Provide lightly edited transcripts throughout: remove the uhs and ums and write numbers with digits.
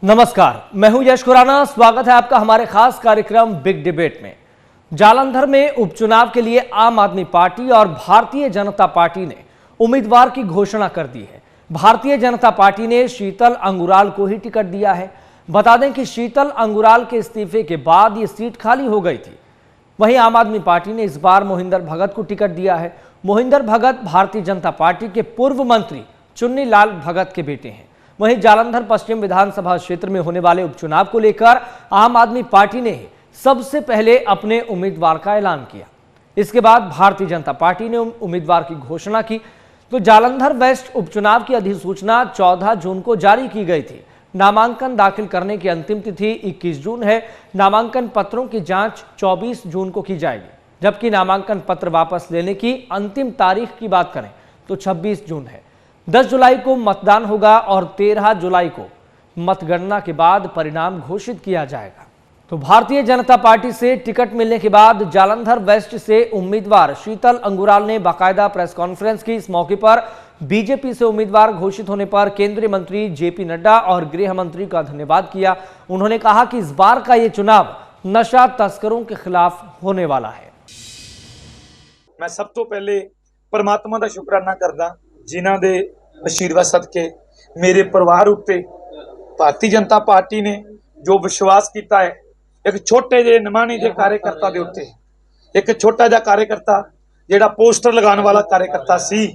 नमस्कार, मैं हूं यश खुराना। स्वागत है आपका हमारे खास कार्यक्रम बिग डिबेट में। जालंधर में उपचुनाव के लिए आम आदमी पार्टी और भारतीय जनता पार्टी ने उम्मीदवार की घोषणा कर दी है। भारतीय जनता पार्टी ने शीतल अंगुराल को ही टिकट दिया है। बता दें कि शीतल अंगुराल के इस्तीफे के बाद ये सीट खाली हो गई थी। वहीं आम आदमी पार्टी ने इस बार मोहिंदर भगत को टिकट दिया है। मोहिंदर भगत भारतीय जनता पार्टी के पूर्व मंत्री चुन्नी लाल भगत के बेटे हैं। वहीं जालंधर पश्चिम विधानसभा क्षेत्र में होने वाले उपचुनाव को लेकर आम आदमी पार्टी ने सबसे पहले अपने उम्मीदवार का ऐलान किया। इसके बाद भारतीय जनता पार्टी ने उम्मीदवार की घोषणा की। तो जालंधर वेस्ट उपचुनाव की अधिसूचना 14 जून को जारी की गई थी। नामांकन दाखिल करने की अंतिम तिथि 21 जून है। नामांकन पत्रों की जांच 24 जून को की जाएगी, जबकि नामांकन पत्र वापस लेने की अंतिम तारीख की बात करें तो 26 जून है। 10 जुलाई को मतदान होगा और 13 जुलाई को मतगणना के बाद परिणाम घोषित किया जाएगा। तो भारतीय जनता पार्टी से टिकट मिलने के बाद जालंधर वेस्ट से उम्मीदवार शीतल अंगुराल ने बाकायदा प्रेस कॉन्फ्रेंस की। इस मौके पर बीजेपी से उम्मीदवार घोषित होने पर केंद्रीय मंत्री जेपी नड्डा और गृह मंत्री का धन्यवाद किया। उन्होंने कहा कि इस बार का ये चुनाव नशा तस्करों के खिलाफ होने वाला है। मैं सब तो पहले परमात्मा का शुकराना करदा जिन्हां दे आशीर्वाद सदके मेरे परिवार उत्ते भारतीय जनता पार्टी ने जो विश्वास किया है। एक छोटे जे निमाने जे कार्यकर्ता दे उत्ते, एक छोटा जा कार्यकर्ता जेड़ा पोस्टर लगाने वाला कार्यकर्ता सी,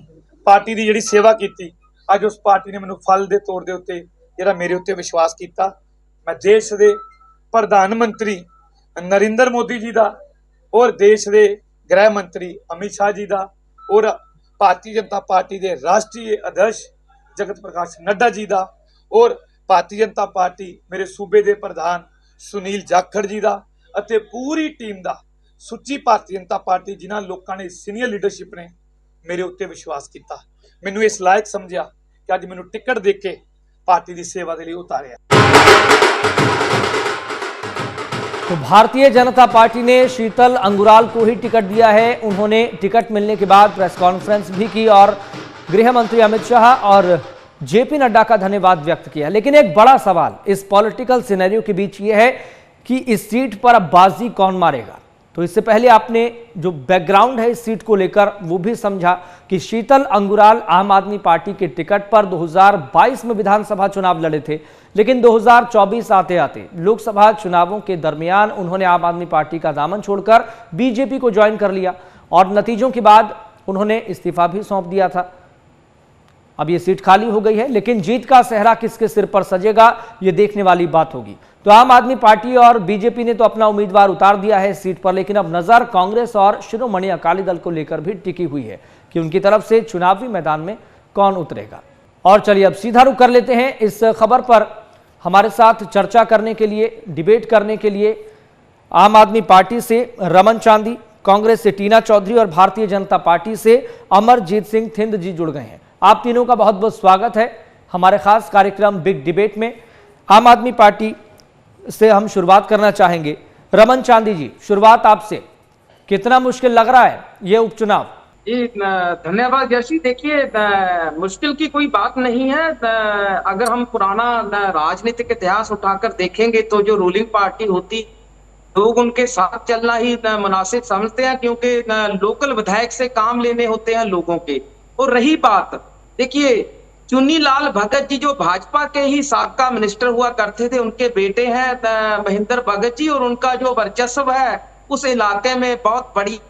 पार्टी दी जेड़ी सेवा की, अज उस पार्टी ने मैनूं फल दे तौर दे उत्ते जेड़ा मेरे उत्ते विश्वास किया। मैं देश दे प्रधानमंत्री नरेंद्र मोदी जी दा और देश दे गृह मंत्री अमित शाह जी दा और भारतीय जनता पार्टी के राष्ट्रीय अध्यक्ष जगत प्रकाश नड्डा जी का और भारतीय जनता पार्टी मेरे सूबे के प्रधान सुनील जाखड़ जी का अते पूरी टीम का सुच्ची भारतीय जनता पार्टी जिन्होंने लोगों ने सीनियर लीडरशिप ने मेरे उत्ते विश्वास किया, मैनू इस लायक समझा कि अज मैनू टिकट दे के पार्टी की सेवा के लिए उतारिया। तो भारतीय जनता पार्टी ने शीतल अंगुराल को ही टिकट दिया है। उन्होंने टिकट मिलने के बाद प्रेस कॉन्फ्रेंस भी की और गृह मंत्री अमित शाह और जेपी नड्डा का धन्यवाद व्यक्त किया। लेकिन एक बड़ा सवाल इस पॉलिटिकल सिनेरियो के बीच ये है कि इस सीट पर अब बाजी कौन मारेगा। तो इससे पहले आपने जो बैकग्राउंड है इस सीट को लेकर वो भी समझा कि शीतल अंगुराल आम आदमी पार्टी के टिकट पर 2022 में विधानसभा चुनाव लड़े थे, लेकिन 2024 आते आते लोकसभा चुनावों के दरमियान उन्होंने आम आदमी पार्टी का दामन छोड़कर बीजेपी को ज्वाइन कर लिया और नतीजों के बाद उन्होंने इस्तीफा भी सौंप दिया था। अब ये सीट खाली हो गई है, लेकिन जीत का सेहरा किसके सिर पर सजेगा ये देखने वाली बात होगी। तो आम आदमी पार्टी और बीजेपी ने तो अपना उम्मीदवार उतार दिया है इस सीट पर, लेकिन अब नजर कांग्रेस और शिरोमणि अकाली दल को लेकर भी टिकी हुई है कि उनकी तरफ से चुनावी मैदान में कौन उतरेगा। और चलिए अब सीधा रुख कर लेते हैं इस खबर पर। हमारे साथ चर्चा करने के लिए, डिबेट करने के लिए आम आदमी पार्टी से रमन चांदी, कांग्रेस से टीना चौधरी और भारतीय जनता पार्टी से अमरजीत सिंह थिंद जी जुड़ गए हैं। आप तीनों का बहुत बहुत स्वागत है हमारे खास कार्यक्रम बिग डिबेट में। आम आदमी पार्टी से हम शुरुआत करना चाहेंगे। रमन चांदी जी, शुरुआत आपसे। कितना मुश्किल लग रहा है ये उपचुनाव? जी धन्यवाद यशी। देखिए मुश्किल की कोई बात नहीं है। अगर हम पुराना राजनीतिक इतिहास उठाकर देखेंगे तो जो रूलिंग पार्टी होती लोग उनके साथ चलना ही मुनासिब समझते हैं, क्योंकि लोकल विधायक से काम लेने होते हैं लोगों के। और रही बात, देखिए चुन्नी लाल भगत जी जो भाजपा के ही साबका मिनिस्टर हुआ करते थे, उनके बेटे हैं मोहिंदर भगत जी, और उनका जो वर्चस्व है उस इलाके में बहुत बड़ी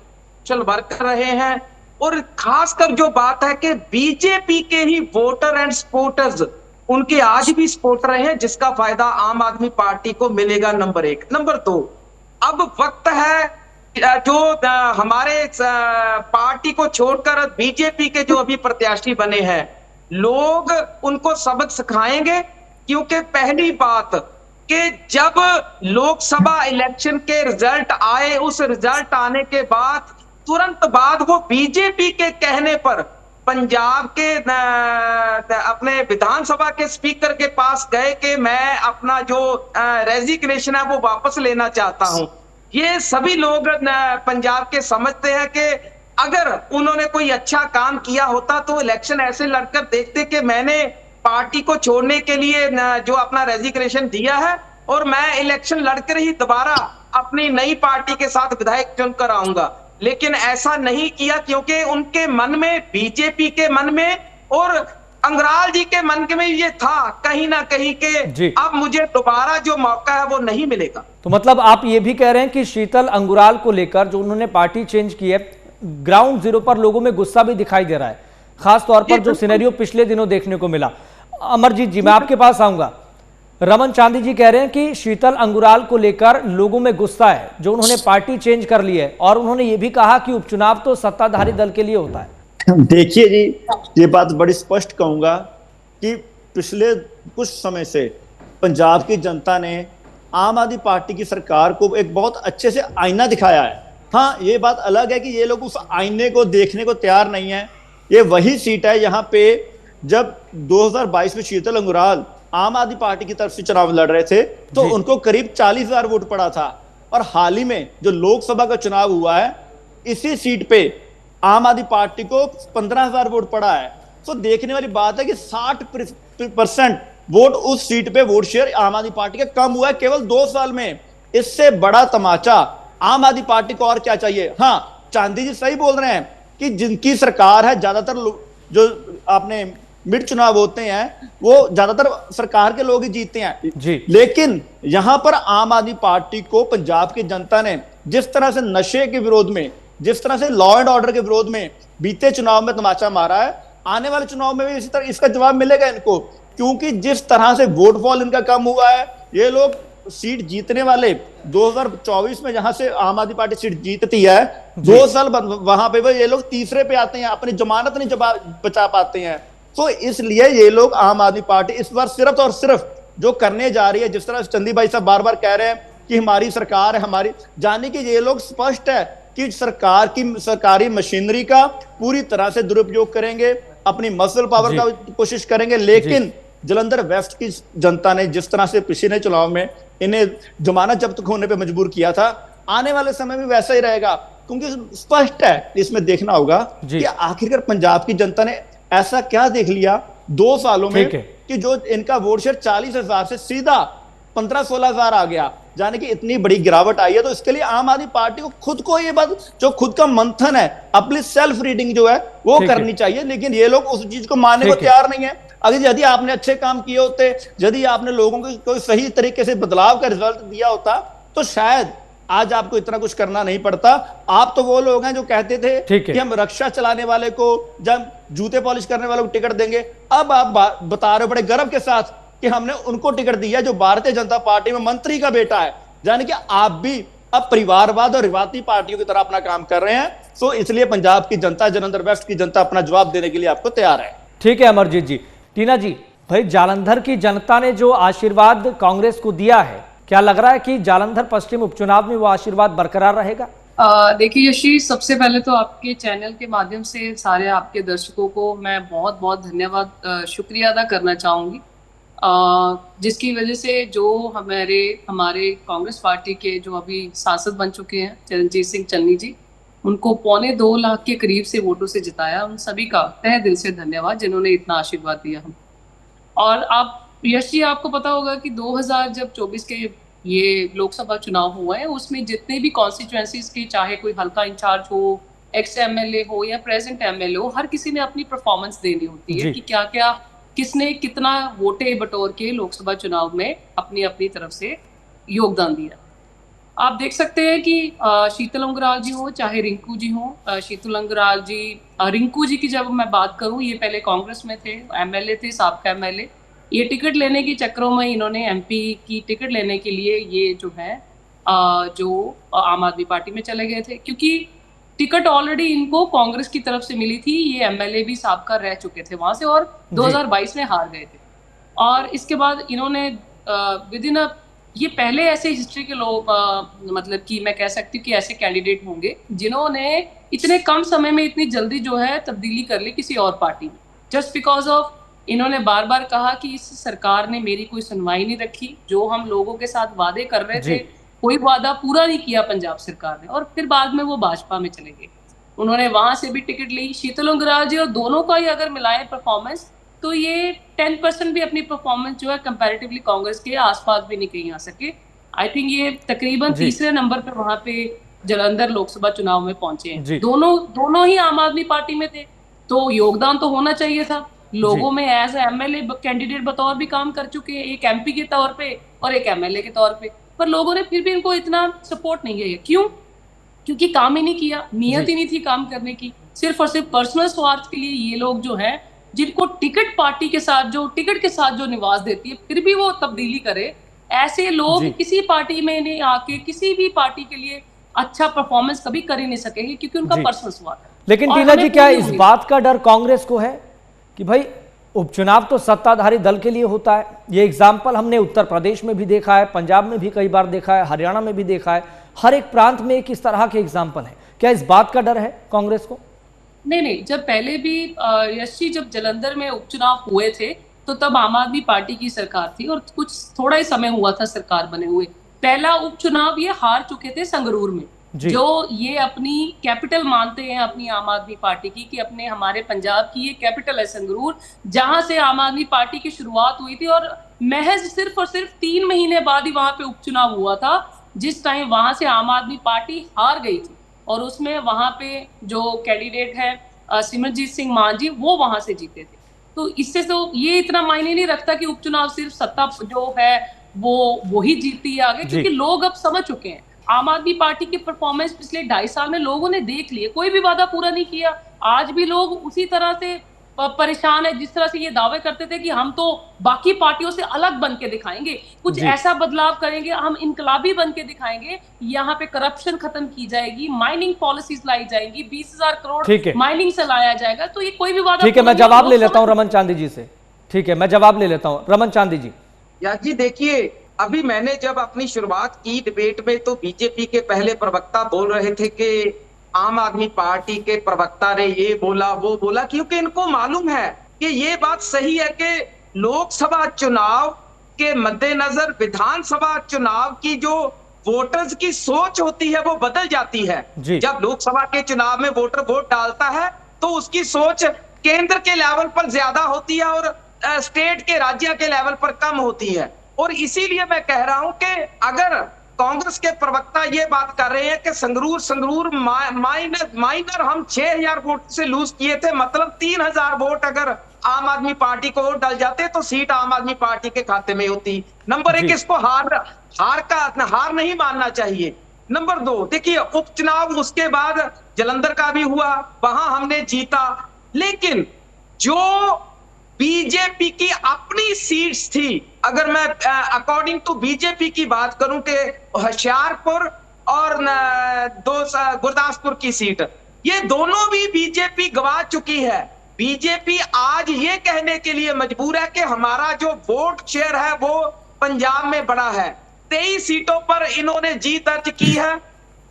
वर्क कर रहे हैं। और खासकर जो बात है कि बीजेपी के ही वोटर एंड सपोर्टर्स उनके आज भी सपोर्ट रहे हैं, जिसका फायदा आम आदमी पार्टी को मिलेगा। नंबर 1। नंबर 2, अब वक्त है जो हमारे पार्टी को छोड़कर बीजेपी के जो अभी प्रत्याशी बने हैं, लोग उनको सबक सिखाएंगे। क्योंकि पहली बात कि जब लोकसभा इलेक्शन के रिजल्ट आए, उस रिजल्ट आने के बाद तुरंत बाद वो बीजेपी के कहने पर पंजाब के अपने विधानसभा के स्पीकर के पास गए कि मैं अपना जो रेजिग्नेशन है वो वापस लेना चाहता हूं। ये सभी लोग पंजाब के समझते हैं कि अगर उन्होंने कोई अच्छा काम किया होता तो इलेक्शन ऐसे लड़कर देखते कि मैंने पार्टी को छोड़ने के लिए जो अपना रेजिग्नेशन दिया है, और मैं इलेक्शन लड़कर ही दोबारा अपनी नई पार्टी के साथ विधायक चुनकर आऊंगा। लेकिन ऐसा नहीं किया क्योंकि उनके मन में, बीजेपी के मन में और अंगराल जी के मन में ये था कहीं ना कहीं जी। के अब मुझे दोबारा जो मौका है वो नहीं मिलेगा। तो मतलब आप ये भी कह रहे हैं कि शीतल अंगुराल को लेकर जो उन्होंने पार्टी चेंज की है, ग्राउंड जीरो पर लोगों में गुस्सा भी दिखाई दे रहा है, खास तौर पर जो सिनेरियो पिछले दिनों देखने को मिला। अमरजीत जी, मैं आपके पास आऊंगा। रमन चांदी जी कह रहे हैं कि शीतल अंगुराल को लेकर लोगों में गुस्सा है, जो उन्होंने पार्टी चेंज कर ली है, और उन्होंने ये भी कहा कि उपचुनाव तो सत्ताधारी दल के लिए होता है। देखिए जी, ये बात बड़ी स्पष्ट कहूंगा कि पिछले कुछ समय से पंजाब की जनता ने आम आदमी पार्टी की सरकार को एक बहुत अच्छे से आईना दिखाया है। हाँ, ये बात अलग है कि ये लोग उस आईने को देखने को तैयार नहीं है। ये वही सीट है यहाँ पे जब 2022 में शीतल अंगुराल आम आदमी पार्टी की तरफ से चुनाव लड़ रहे थे तो उनको करीब 40,000 वोट पड़ा था, और हाल ही में जो लोकसभा का चुनाव हुआ है इसी सीट पे आम आदमी पार्टी को 15,000 वोट पड़ा है। तो देखने वाली बात है कि 60% वोट उस सीट पे वोट शेयर आम आदमी पार्टी का कम हुआ है केवल 2 साल में। इससे बड़ा तमाचा आम आदमी पार्टी को और क्या चाहिए। हाँ, चांदी जी सही बोल रहे हैं कि जिनकी सरकार है, ज्यादातर जो आपने मिड चुनाव होते हैं वो ज्यादातर सरकार के लोग ही जीतते हैं जी। लेकिन यहां पर आम आदमी पार्टी को पंजाब की जनता ने जिस तरह से नशे के विरोध में, जिस तरह से लॉ एंड ऑर्डर के विरोध में बीते चुनाव में तमाचा मारा है, आने वाले चुनाव में भी इसी तरह इसका जवाब मिलेगा इनको। क्योंकि जिस तरह से वोट फॉल इनका कम हुआ है, ये लोग सीट जीतने वाले 2024 में जहां से आम आदमी पार्टी सीट जीतती है, 2 साल वहां पे ये लोग तीसरे पे आते हैं, अपनी जमानत नहीं बचा पाते हैं। तो इसलिए ये लोग आम आदमी पार्टी इस बार सिर्फ और सिर्फ जो करने जा रही है, जिस तरह चंदी भाई साहब बार बार कह रहे हैं कि हमारी सरकार है, हमारी, जाने कि ये लोग स्पष्ट है कि सरकार की सरकारी मशीनरी का पूरी तरह से दुरुपयोग करेंगे, अपनी मसल पावर का कोशिश करेंगे। लेकिन जलंधर वेस्ट की जनता ने जिस तरह से पिछले चुनाव में इन्हें जमानत जब्त होने पे मजबूर किया था, आने वाले समय में वैसा ही रहेगा। क्योंकि स्पष्ट है, इसमें देखना होगा कि आखिरकार पंजाब की जनता ने ऐसा क्या देख लिया 2 सालों में कि जो इनका वोट शेयर 40,000 से सीधा 15-16,000 आ गया, जाने की इतनी बड़ी गिरावट आई है। तो इसके लिए आम आदमी पार्टी को खुद को ये बात, जो खुद का मंथन है, अपनी सेल्फ रीडिंग जो है वो करनी चाहिए। लेकिन ये लोग उस चीज को मानने को तैयार नहीं है। अगर यदि आपने अच्छे काम किए होते, यदि आपने लोगों को कोई सही तरीके से बदलाव का रिजल्ट दिया होता, तो शायद आज आपको इतना कुछ करना नहीं पड़ता। आप तो वो लोग हैं जो कहते थे कि हम रक्षा चलाने वाले को, जब जूते पॉलिश करने वाले को टिकट देंगे। अब आप बता रहे हो बड़े गर्व के साथ कि हमने उनको टिकट दिया जो भारतीय जनता पार्टी में मंत्री का बेटा है। यानी कि आप भी अब परिवारवाद और रिवायती पार्टियों की तरह अपना काम कर रहे हैं। तो इसलिए पंजाब की जनता, जलंधर वेस्ट की जनता अपना जवाब देने के लिए आपको तैयार है। ठीक है अमरजीत जी। टीना जी, भाई जालंधर की जनता ने जो आशीर्वाद कांग्रेस को दिया है, क्या लग रहा है कि जालंधर पश्चिम उपचुनाव में वो आशीर्वाद बरकरार रहेगा? देखिए यशी, सबसे पहले तो आपके चैनल के माध्यम से सारे आपके दर्शकों को मैं बहुत बहुत धन्यवाद, शुक्रिया अदा करना चाहूंगी, जिसकी वजह से जो हमारे कांग्रेस पार्टी के जो अभी सांसद बन चुके हैं चरणजीत सिंह चन्नी जी, उनको 2.25 लाख के करीब से वोटों से जिताया। उन सभी का तहे दिल से धन्यवाद जिन्होंने इतना आशीर्वाद दिया हम। और आप यश जी, आपको पता होगा कि 2024 के ये लोकसभा चुनाव हुए हैं, उसमें जितने भी कॉन्स्टिट्यूएंसीज के, चाहे कोई हल्का इंचार्ज हो, एक्स एमएलए हो या प्रेजेंट एमएलए हो, हर किसी ने अपनी परफॉर्मेंस देनी होती है कि क्या क्या किसने कितना वोटे बटोर के लोकसभा चुनाव में अपनी अपनी तरफ से योगदान दिया। आप देख सकते हैं कि शीतल अंगुराल जी हो चाहे रिंकू जी हो, शीतल अंगुराल जी, रिंकू जी की जब मैं बात करूं, ये पहले कांग्रेस में थे, एमएलए थे, साबका एमएलए। ये टिकट लेने के चक्करों में इन्होंने एमपी की टिकट लेने के लिए ये जो है जो आम आदमी पार्टी में चले गए थे, क्योंकि टिकट ऑलरेडी इनको कांग्रेस की तरफ से मिली थी। ये एमएलए भी साबका रह चुके थे वहां से और 2022 में हार गए थे। और इसके बाद इन्होंने विद इन ये पहले ऐसे हिस्ट्री के लोग, मतलब कि मैं कह सकती हूँ कि ऐसे कैंडिडेट होंगे जिन्होंने इतने कम समय में इतनी जल्दी जो है तब्दीली कर ली किसी और पार्टी में, जस्ट बिकॉज ऑफ इन्होंने बार बार कहा कि इस सरकार ने मेरी कोई सुनवाई नहीं रखी, जो हम लोगों के साथ वादे कर रहे थे कोई वादा पूरा नहीं किया पंजाब सरकार ने, और फिर बाद में वो भाजपा में चले गए। उन्होंने वहां से भी टिकट ली। शीतल अंगुराल जी और दोनों का ही अगर मिलाएं परफॉर्मेंस, तो ये 10% भी अपनी परफॉर्मेंस जो है कंपैरेटिवली कांग्रेस के आसपास भी नहीं कहीं आ सके। आई थिंक ये तकरीबन जी। तीसरे नंबर पे वहां पे जालंधर लोकसभा चुनाव में पहुंचे जी। हैं। दोनों ही आम आदमी पार्टी में थे, तो योगदान तो होना चाहिए था। लोगों में एज एमएलए कैंडिडेट बतौर भी काम कर चुके हैं, एक एमपी के तौर पे और एक एमएलए के तौर पे, पर लोगों ने फिर भी इनको इतना सपोर्ट नहीं किया। क्यों? क्योंकि काम ही नहीं किया, नियत ही नहीं थी काम करने की। सिर्फ और सिर्फ पर्सनल स्वार्थ के लिए ये लोग जो हैं, जिनको टिकट पार्टी के साथ जो निवास देती है, फिर भी वो तब्दीली करे, ऐसे लोग किसी पार्टी में नहीं आके किसी भी पार्टी के लिए अच्छा परफॉर्मेंस कभी कर ही नहीं सकेंगे, क्योंकि उनका पर्सनल स्वार्थ है। लेकिन और टीना जी, हमें क्या पूरी इस उम्मीद बात का डर कांग्रेस को है कि भाई उपचुनाव तो सत्ताधारी दल के लिए होता है? ये एग्जाम्पल हमने उत्तर प्रदेश में भी देखा है, पंजाब में भी कई बार देखा है, हरियाणा में भी देखा है, हर एक प्रांत में एक इस तरह के एग्जाम्पल है। क्या इस बात का डर है कांग्रेस को? नहीं, जब पहले भी यश जी, जब जालंधर में उपचुनाव हुए थे तो तब आम आदमी पार्टी की सरकार थी और कुछ थोड़ा ही समय हुआ था सरकार बने हुए। पहला उपचुनाव ये हार चुके थे संगरूर में, जो ये अपनी कैपिटल मानते हैं अपनी आम आदमी पार्टी की, कि अपने हमारे पंजाब की ये कैपिटल है संगरूर, जहां से आम आदमी पार्टी की शुरुआत हुई थी। और महज सिर्फ और सिर्फ 3 महीने बाद ही वहां पे उपचुनाव हुआ था, जिस टाइम वहां से आम आदमी पार्टी हार गई थी। और उसमें वहां पे जो कैंडिडेट है सिमरनजीत सिंह मान जी, वो वहां से जीते थे। तो इससे तो ये इतना मायने नहीं रखता कि उपचुनाव सिर्फ सत्ता जो है वो ही जीतती है आगे, क्योंकि लोग अब समझ चुके हैं आम आदमी पार्टी की परफॉर्मेंस पिछले 2.5 साल में लोगों ने देख ली है। कोई भी वादा पूरा नहीं किया। आज भी लोग उसी तरह से परेशान है जिस तरह से ये दावे करते थे कि हम तो बाकी पार्टियों से अलग बन के दिखाएंगे, कुछ ऐसा बदलाव करेंगे, हम इनकलाबी बन के दिखाएंगे, यहाँ पे करप्शन खत्म की जाएगी, माइनिंग पॉलिसीज लाई जाएंगी, 20,000 करोड़ माइनिंग से लाया जाएगा। तो ये कोई भी वादा। ठीक है, मैं जवाब ले लेता हूँ रमन चांदी जी से। ठीक है, मैं जवाब ले लेता हूँ रमन चांदी जी। यार जी देखिए, अभी मैंने जब अपनी शुरुआत की डिबेट में तो बीजेपी के पहले प्रवक्ता बोल रहे थे कि आम आदमी पार्टी के प्रवक्ता ने ये बोला वो बोला, क्योंकि इनको मालूम है कि ये बात सही है कि लोकसभा चुनाव के मद्देनजर विधानसभा चुनाव की जो वोटर्स की सोच होती है वो बदल जाती है। जब लोकसभा के चुनाव में वोटर वोट डालता है तो उसकी सोच केंद्र के लेवल पर ज्यादा होती है और स्टेट के राज्य के लेवल पर कम होती है। और इसीलिए मैं कह रहा हूं कि अगर कांग्रेस के प्रवक्ता ये बात कर रहे हैं कि संगरूर माइनर हम 6,000 वोट से लूज किए थे, मतलब 3,000 वोट अगर आम आदमी पार्टी को वोट डाल जाते तो सीट आम आदमी पार्टी के खाते में होती। नंबर 1, इसको हार नहीं मानना चाहिए। नंबर 2, देखिए उपचुनाव उसके बाद जालंधर का भी हुआ, वहां हमने जीता, लेकिन जो बीजेपी की अपनी सीट्स थी, अगर मैं अकॉर्डिंग टू बीजेपी की बात करूं कि होशियारपुर और गुरदासपुर की सीट, ये दोनों भी बीजेपी गवा चुकी है। बीजेपी आज ये कहने के लिए मजबूर है कि हमारा जो वोट शेयर है वो पंजाब में बड़ा है। 23 सीटों पर इन्होंने जीत दर्ज की है।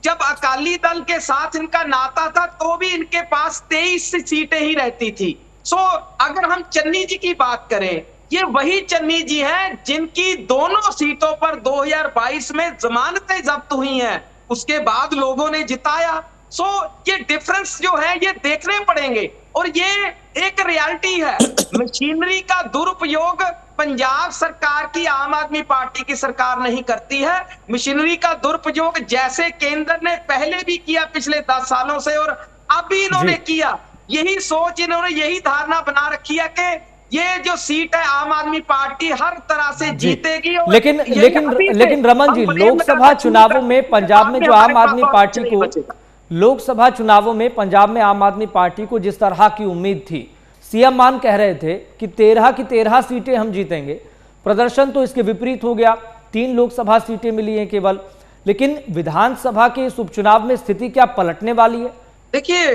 जब अकाली दल के साथ इनका नाता था तो भी इनके पास 23 सीटें ही रहती थी। अगर हम चन्नी जी की बात करें, ये वही चन्नी जी हैं जिनकी दोनों सीटों पर 2022 में जमानतें जब्त हुई हैं, उसके बाद लोगों ने जिताया। ये डिफरेंस जो है ये देखने पड़ेंगे और ये एक रियलिटी है। मशीनरी का दुरुपयोग पंजाब सरकार की, आम आदमी पार्टी की सरकार नहीं करती है। मशीनरी का दुरुपयोग जैसे केंद्र ने पहले भी किया पिछले 10 सालों से और अब भी इन्होंने किया। यही सोच, इन्होंने यही धारणा बना रखी है कि ये जो सीट है आम आदमी पार्टी हर तरह से जीतेगी। लेकिन रमन जी, लोकसभा चुनावों में पंजाब में जो आम आदमी पार्टी को, लोकसभा चुनावों में पंजाब में आम आदमी पार्टी को जिस तरह की उम्मीद थी, सीएम मान कह रहे थे कि 13 की 13 सीटें हम जीतेंगे। प्रदर्शन तो इसके विपरीत हो गया, 3 लोकसभा सीटें मिली हैं केवल। लेकिन विधानसभा के इस उपचुनाव में स्थिति क्या पलटने वाली है? देखिए,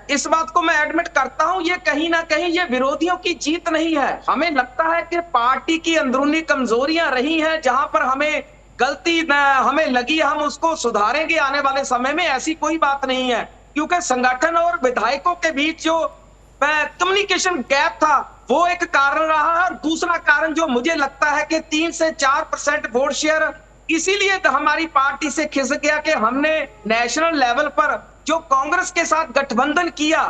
इस बात को मैं एडमिट करता हूं, ये कहीं ना कहीं ये विरोधियों की जीत नहीं है। हमें लगता है कि पार्टी की अंदरूनी कमजोरियां रही हैं, जहां पर हमें गलती हमें लगी, हम उसको सुधारेंगे आने वाले समय में, ऐसी कोई बात नहीं है। क्योंकि संगठन और विधायकों के बीच जो कम्युनिकेशन गैप था वो एक कारण रहा है। और दूसरा कारण जो मुझे लगता है कि 3 से 4% वोट शेयर इसीलिए हमारी पार्टी से खिसक गया कि हमने नेशनल लेवल पर जो कांग्रेस के साथ गठबंधन किया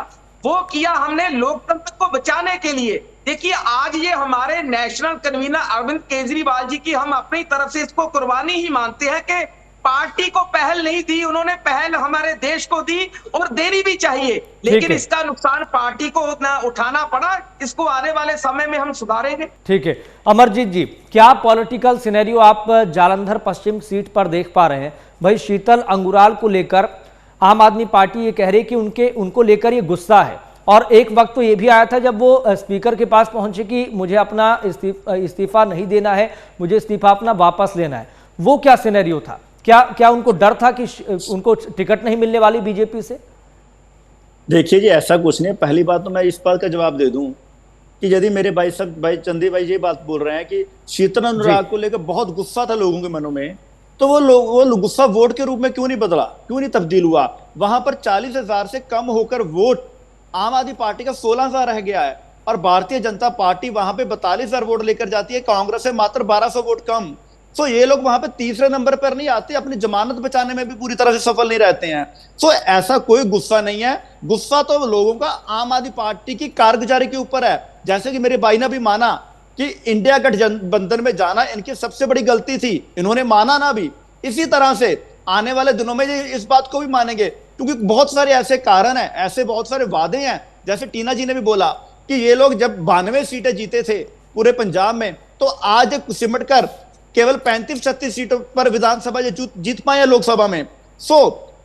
वो किया हमने लोकतंत्र को बचाने के लिए। देखिए आज ये हमारे नेशनल कन्वीनर अरविंद केजरीवाल जी की हम अपनी तरफ से इसको कुर्बानी ही मानते हैं कि पार्टी को पहल नहीं दी उन्होंने, पहल हमारे देश को दी और देनी भी चाहिए, लेकिन है। इसका नुकसान पार्टी को उठाना पड़ा। इसको आने वाले समय में हम सुधारेंगे। ठीक है अमरजीत जी, क्या पॉलिटिकल सिनेरियो आप जालंधर पश्चिम सीट पर देख पा रहे हैं? भाई शीतल अंगुराल को लेकर आम आदमी पार्टी ये कह रही है कि उनको लेकर ये गुस्सा है, और एक वक्त तो ये भी आया था जब वो स्पीकर के पास पहुंचे कि मुझे अपना इस्तीफा नहीं देना है, मुझे इस्तीफा अपना वापस लेना है। वो क्या सिनेरियो था? क्या उनको डर था कि उनको टिकट नहीं मिलने वाली बीजेपी से? देखिए जी, ऐसा कुछ नहीं। पहली बात तो मैं इस बात का जवाब दे दूं कि यदि मेरे भाई चंदी भाई ये बात बोल रहे हैं कि शीतल अनुराग को लेकर बहुत गुस्सा था लोगों के मनों में, तो वो गुस्सा वोट के रूप में क्यों नहीं बदला, क्यों नहीं तब्दील हुआ? वहां पर 40,000 से कम होकर वोट आम आदमी पार्टी का 16,000 रह गया है, और भारतीय जनता पार्टी वहां पे 42,000 वोट लेकर जाती है, कांग्रेस से मात्र 1200 वोट कम। सो ये लोग वहां पे तीसरे नंबर पर नहीं आते, अपनी जमानत बचाने में भी पूरी तरह से सफल नहीं रहते हैं। सो ऐसा कोई गुस्सा नहीं है। गुस्सा तो लोगों का आम आदमी पार्टी की कारगुजारी के ऊपर है। जैसे कि मेरे भाई ने भी माना कि इंडिया गठबंधन में जाना इनकी सबसे बड़ी गलती थी, इन्होंने माना ना भी। इसी तरह से आने वाले दिनों में ये इस बात को भी मानेंगे, क्योंकि बहुत सारे ऐसे कारण हैं, ऐसे बहुत सारे वादे हैं। जैसे टीना जी ने भी बोला कि ये लोग जब 92 सीटें जीते थे पूरे पंजाब में, तो आज सिमट कर केवल 35-36 सीटों पर विधानसभा जीत पाए लोकसभा में। सो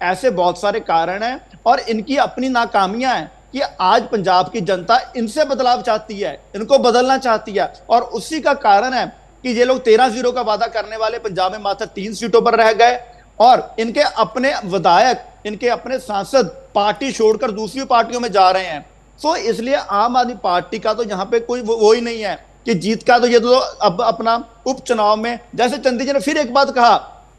ऐसे बहुत सारे कारण हैं, और इनकी अपनी नाकामियां हैं कि आज पंजाब की जनता इनसे बदलाव चाहती है, इनको बदलना चाहती है, और उसी का कारण है कि ये लोग 13-0 का वादा करने वाले पंजाब में मात्र 3 सीटों पर रह गए, और इनके अपने विधायक, इनके अपने सांसद पार्टी छोड़कर दूसरी पार्टियों में जा रहे हैं। सो इसलिए आम आदमी पार्टी का तो यहाँ पे कोई वो ही नहीं है कि जीत का, तो ये तो अब अपना उपचुनाव में, जैसे चंदी जी ने फिर एक बात कहा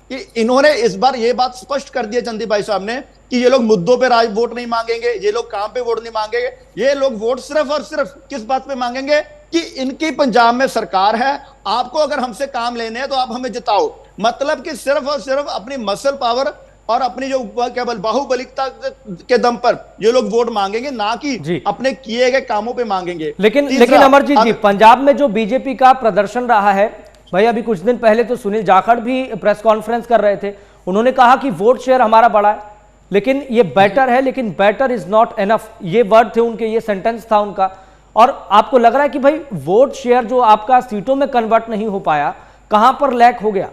कि इन्होंने इस बार ये बात स्पष्ट कर दी चंदी भाई साहब ने कि ये लोग मुद्दों पे राज वोट नहीं मांगेंगे, ये लोग काम पे वोट नहीं मांगेंगे, ये लोग वोट सिर्फ और सिर्फ किस बात पे मांगेंगे कि इनकी पंजाब में सरकार है, आपको अगर हमसे काम लेने हैं तो आप हमें जिताओ। मतलब कि सिर्फ और सिर्फ अपनी मसल पावर और अपनी जो केवल बाहुबलिकता के दम पर ये लोग वोट मांगेंगे, ना कि अपने किए गए कामों पे मांगेंगे। लेकिन अमरजीत जी, पंजाब में जो बीजेपी का प्रदर्शन रहा है भाई, अभी कुछ दिन पहले तो सुनील जाखड़ भी प्रेस कॉन्फ्रेंस कर रहे थे, उन्होंने कहा कि वोट शेयर हमारा बड़ा है, लेकिन ये बेटर है, लेकिन बेटर इज नॉट एनफ, ये वर्ड थे उनके, ये सेंटेंस था उनका। और आपको लग रहा है कि भाई वोट शेयर जो आपका सीटों में कन्वर्ट नहीं हो पाया, कहां पर लैक हो गया?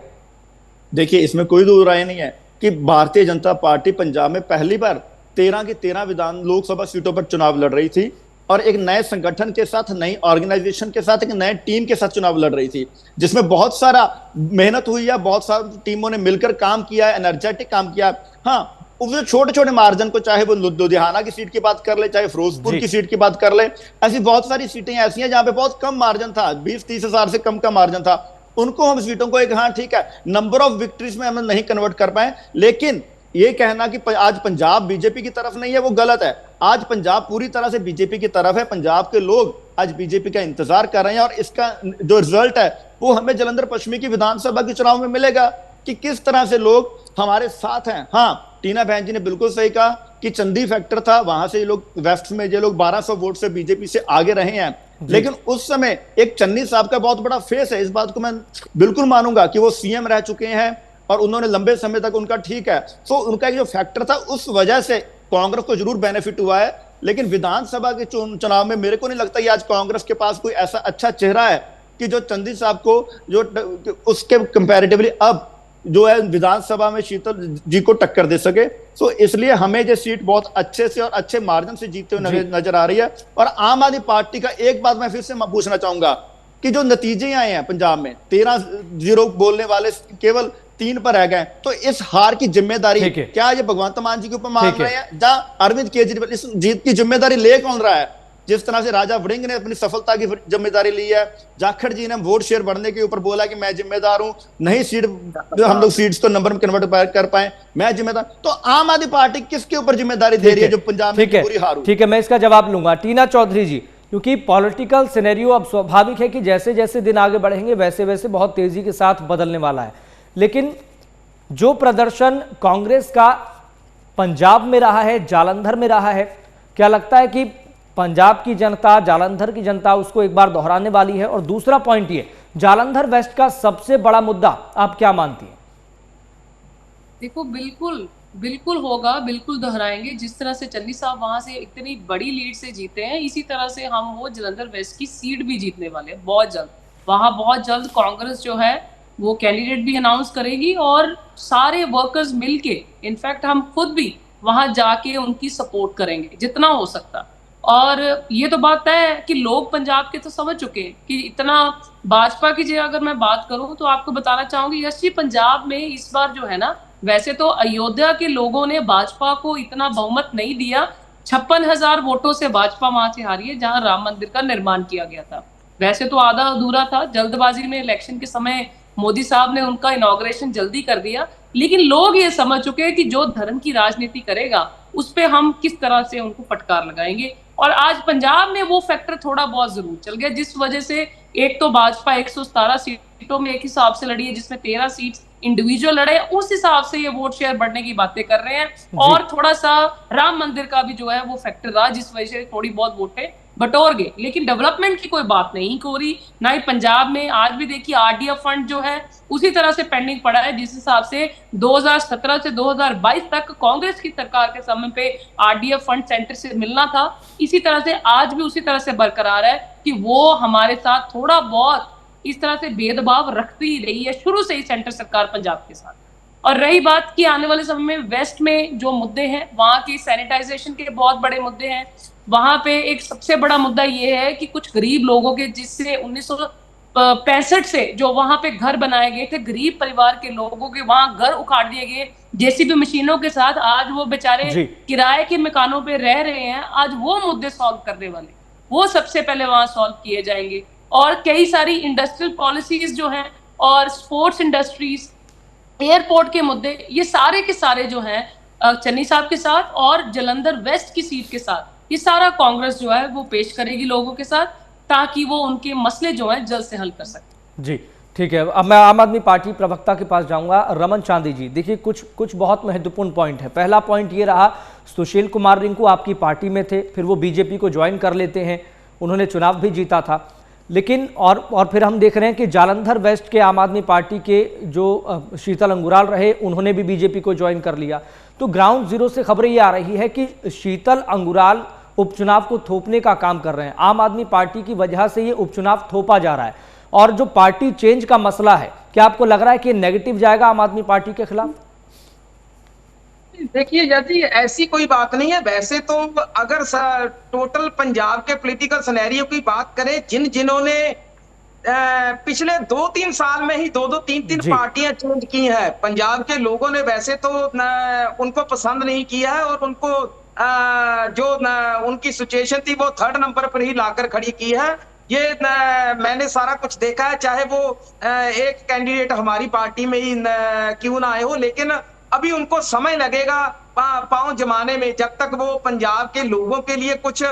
देखिए, इसमें कोई दो राय नहीं है कि भारतीय जनता पार्टी पंजाब में पहली बार 13 की 13 विधान लोकसभा सीटों पर चुनाव लड़ रही थी, और एक नए संगठन के साथ, नई ऑर्गेनाइजेशन के साथ, एक नए टीम के साथ चुनाव लड़ रही थी, जिसमें बहुत सारा मेहनत हुई है, बहुत सारी टीमों ने मिलकर काम किया है, एनर्जेटिक काम किया है। हाँ, उसमें छोटे छोटे मार्जिन को, चाहे वो लुधियाना की सीट की बात कर ले, चाहे फिरोजपुर की सीट की बात कर ले, ऐसी बहुत सारी सीटें ऐसी हैं जहां पे बहुत कम मार्जिन था, 20-30 हजार से कम का मार्जिन था। उनको हम सीटों को एक, हाँ ठीक है, नंबर ऑफ विक्ट्रीज में हम नहीं कन्वर्ट कर पाए, लेकिन ये कहना कि आज पंजाब बीजेपी की तरफ नहीं है, वो गलत है। आज पंजाब पूरी तरह से बीजेपी की तरफ है। पंजाब के लोग आज बीजेपी का इंतजार कर रहे हैं, और इसका जो रिजल्ट है वो हमें जालंधर पश्चिमी की विधानसभा के चुनाव में मिलेगा कि किस तरह से लोग हमारे साथ हैं। हाँ, टीना बहन जी ने बिल्कुल सही कहा कि चंदी फैक्टर था, वहां से ये लोग वेस्ट में ये लोग 1200 वोट से बीजेपी से आगे रहे हैं, लेकिन उस समय एक चन्नी साहब का बहुत बड़ा फेस है, इस बात को मैं बिल्कुल मानूंगा कि वो सीएम रह चुके हैं और उन्होंने लंबे समय तक उनका ठीक है। सो उनका जो फैक्टर था उस वजह से कांग्रेस को जरूर बेनिफिट हुआ है, लेकिन विधानसभा के चुनाव में मेरे को नहीं लगता कि आज कांग्रेस के पास कोई ऐसा अच्छा चेहरा है कि जो चंदी साहब को, जो उसके कंपैरेटिवली अब जो है विधानसभा में शीतल जी को टक्कर दे सके। सो इसलिए हमें ये सीट बहुत अच्छे से और अच्छे मार्जिन से जीतते हुए नजर आ रही है। और आम आदमी पार्टी का एक बात मैं फिर से पूछना चाहूंगा कि जो नतीजे आए हैं पंजाब में, 13-0 बोलने वाले केवल 3 पर रह गए, तो इस हार की जिम्मेदारी क्या ये भगवंत मान जी के ऊपर मान रहे हैं, जहां अरविंद केजरीवाल इस जीत की जिम्मेदारी ले कौन रहा है? जिस तरह से राजा वड़िंग ने अपनी सफलता की जिम्मेदारी ली है, जाखड़ जी ने वोट शेयर बढ़ने के ऊपर बोला कि मैं जिम्मेदार हूं, नहीं सीट हम लोग सीट्स को नंबर में कन्वर्ट कर पाए, मैं जिम्मेदार। तो आम आदमी पार्टी किसके ऊपर जिम्मेदारी दे रही है जो पंजाब में पूरी हार हुई? ठीक है, मैं इसका जवाब लूंगा। टीना चौधरी जी, क्योंकि पॉलिटिकल सिनेरियो अब स्वाभाविक है कि जैसे जैसे दिन आगे बढ़ेंगे वैसे वैसे बहुत तेजी के साथ बदलने वाला है, लेकिन जो प्रदर्शन कांग्रेस का पंजाब में रहा है, जालंधर में रहा है, क्या लगता है कि पंजाब की जनता, जालंधर की जनता उसको एक बार दोहराने वाली है? और दूसरा पॉइंट ये, जालंधर वेस्ट का सबसे बड़ा मुद्दा आप क्या मानती हैं? देखो, बिल्कुल बिल्कुल होगा, बिल्कुल दोहराएंगे। जिस तरह से चन्नी साहब वहां से इतनी बड़ी लीड से जीते हैं, इसी तरह से हम वो जालंधर वेस्ट की सीट भी जीतने वाले हैं बहुत जल्द। वहां बहुत जल्द कांग्रेस जो है वो कैंडिडेट भी अनाउंस करेगी और सारे वर्कर्स मिलके, इनफैक्ट हम खुद भी वहां जाके उनकी सपोर्ट करेंगे जितना हो सकता। और ये तो बात तय है कि लोग पंजाब के तो समझ चुके हैं कि इतना भाजपा की जगह अगर मैं बात करूं तो आपको बताना चाहूंगी, यश जी, पंजाब में इस बार जो है ना, वैसे तो अयोध्या के लोगों ने भाजपा को इतना बहुमत नहीं दिया। 56,000 वोटों से भाजपा वहां से हारी है जहां राम मंदिर का निर्माण किया गया था। वैसे तो आधा अधूरा था, जल्दबाजी में इलेक्शन के समय मोदी साहब ने उनका इनॉग्रेशन जल्दी कर दिया। लेकिन लोग ये समझ चुके हैं कि जो धर्म की राजनीति करेगा उस पे हम किस तरह से उनको फटकार लगाएंगे। और आज पंजाब में वो फैक्टर थोड़ा बहुत जरूर चल गया, जिस वजह से एक तो भाजपा 117 सीटों में एक हिसाब से लड़ी है, जिसमें 13 सीट इंडिविजुअल लड़े, उस हिसाब से ये वोट शेयर बढ़ने की बातें कर रहे हैं। और थोड़ा सा राम मंदिर का भी जो है वो फैक्टर रहा, जिस वजह से थोड़ी बहुत वोटें बटोर गए। लेकिन डेवलपमेंट की कोई बात नहीं हो रही, ना ही पंजाब में। आज भी देखिए आरडीएफ फंड जो है उसी तरह से पेंडिंग पड़ा है, जिस हिसाब से 2017 से 2022 तक कांग्रेस की सरकार के समय पे आरडीएफ फंड सेंटर से मिलना था, इसी तरह से आज भी उसी तरह से बरकरार है कि वो हमारे साथ थोड़ा बहुत इस तरह से भेदभाव रखती रही है शुरू से ही सेंटर सरकार पंजाब के साथ। और रही बात कि आने वाले समय में वेस्ट में जो मुद्दे हैं, वहां की सैनिटाइजेशन के बहुत बड़े मुद्दे हैं। वहां पे एक सबसे बड़ा मुद्दा ये है कि कुछ गरीब लोगों के, जिससे 1965 से जो वहां पे घर बनाए गए थे, गरीब परिवार के लोगों के वहां घर उखाड़ दिए गए जेसीबी मशीनों के साथ। आज वो बेचारे किराए के मकानों पे रह रहे हैं। आज वो मुद्दे सॉल्व करने वाले, वो सबसे पहले वहां सॉल्व किए जाएंगे। और कई सारी इंडस्ट्रियल पॉलिसीज जो हैं और स्पोर्ट्स इंडस्ट्रीज, एयरपोर्ट के मुद्दे, ये सारे के सारे जो हैं चन्नी साहब के साथ और जालंधर वेस्ट की सीट के साथ, ये सारा कांग्रेस जो है वो पेश करेगी लोगों के साथ, ताकि वो उनके मसले जो हैं जल्द से हल कर सके। जी ठीक है, अब मैं आम आदमी पार्टी प्रवक्ता के पास जाऊंगा। रमन चांदी जी, देखिए कुछ बहुत महत्वपूर्ण पॉइंट है। पहला पॉइंट ये रहा, सुशील कुमार रिंकू आपकी पार्टी में थे, फिर वो बीजेपी को ज्वाइन कर लेते हैं, उन्होंने चुनाव भी जीता था। लेकिन और फिर हम देख रहे हैं कि जालंधर वेस्ट के आम आदमी पार्टी के जो शीतल अंगुराल रहे, उन्होंने भी बीजेपी को ज्वाइन कर लिया। तो ग्राउंड जीरो से खबरें ये आ रही है कि शीतल अंगुराल उपचुनाव को थोपने का काम कर रहे हैं। आम आदमी पार्टी की वजह से ये उपचुनाव थोपा जा रहा है। और जो पार्टी चेंज का मसला है, क्या आपको लग रहा है कि नेगेटिव जाएगा आम आदमी पार्टी के खिलाफ? देखिए यदि ऐसी कोई बात नहीं है। वैसे तो अगर टोटल पंजाब के पॉलिटिकल सिनेरियो की बात करें, जिन्होंने पिछले 2-3 साल में ही 2-3 पार्टियां चेंज की हैं, पंजाब के लोगों ने वैसे तो उनको पसंद नहीं किया है और उनको जो उनकी सिचुएशन थी वो 3rd नंबर पर ही लाकर खड़ी की है। ये मैंने सारा कुछ देखा है, चाहे वो एक कैंडिडेट हमारी पार्टी में ही क्यों ना आए हो, लेकिन अभी उनको समय लगेगा पांव जमाने में। जब तक वो पंजाब के लोगों के लिए कुछ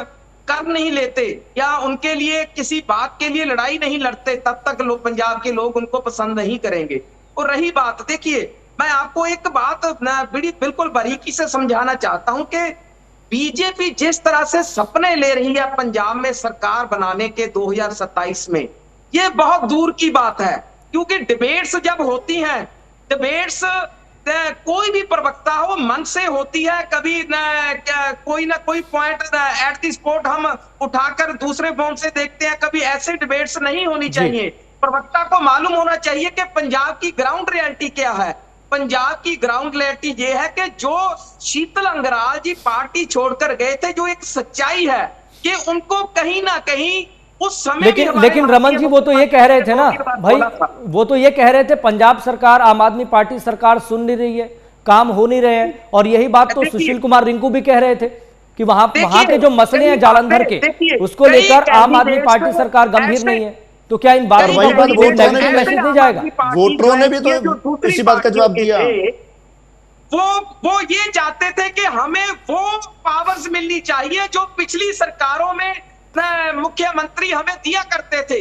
कर नहीं लेते या उनके लिए किसी बात के लिए लड़ाई नहीं लड़ते, तब तक लोग, पंजाब के लोग उनको पसंद नहीं करेंगे। और रही बात, देखिए मैं आपको एक बात बिल्कुल बारीकी से समझाना चाहता हूं कि बीजेपी जिस तरह से सपने ले रही है पंजाब में सरकार बनाने के 2027 में, ये बहुत दूर की बात है। क्योंकि डिबेट्स जब होती हैं, डिबेट्स कोई भी प्रवक्ता हो मन से होती है, कभी कोई ना कोई पॉइंट एट द स्पॉट हम उठाकर दूसरे फोन से देखते हैं। कभी ऐसे डिबेट्स नहीं होनी चाहिए। प्रवक्ता को मालूम होना चाहिए कि पंजाब की ग्राउंड रियलिटी क्या है। पंजाब की ग्राउंड रियलिटी ये है कि जो शीतल अंगराल जी पार्टी छोड़कर गए थे, जो एक सच्चाई है कि उनको कहीं ना कहीं उस समय, लेकिन रमन जी वो तो ये कह रहे थे ना भाई, वो तो ये कह रहे थे पंजाब सरकार, आम आदमी पार्टी सरकार सुन नहीं रही है, काम हो नहीं रहे हैं। और यही बात तो सुशील कुमार रिंकू भी कह रहे थे कि वहां के जो मसले हैं जालंधर के, उसको लेकर आम आदमी पार्टी सरकार गंभीर नहीं है। तो क्या इन बार मैसेज नहीं जाएगा? वोटरों ने भी तो इसी बात का जवाब दिया। वो ये चाहते थे कि हमें वो पावर्स मिलनी चाहिए जो पिछली सरकारों में मुख्यमंत्री हमें दिया करते थे।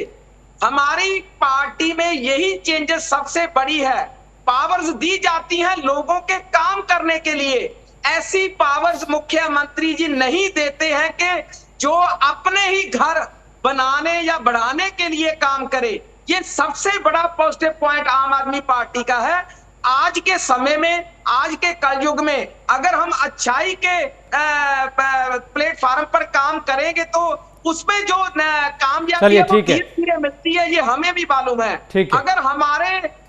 हमारी पार्टी में यही चेंजेस सबसे बड़ी है। पावर्स दी जाती हैं लोगों के काम करने के लिए, ऐसी पावर्स मुख्यमंत्री जी नहीं देते हैं कि जो अपने ही घर बनाने या बढ़ाने के लिए काम करे। ये सबसे बड़ा पॉजिटिव पॉइंट आम आदमी पार्टी का है। आज के समय में, आज के कलयुग में अगर हम अच्छाई के प्लेटफॉर्म पर काम करेंगे तो उसमें जो कामयाबी है वो धीरे-धीरे मिलती है, ये हमें भी मालूम है। अगर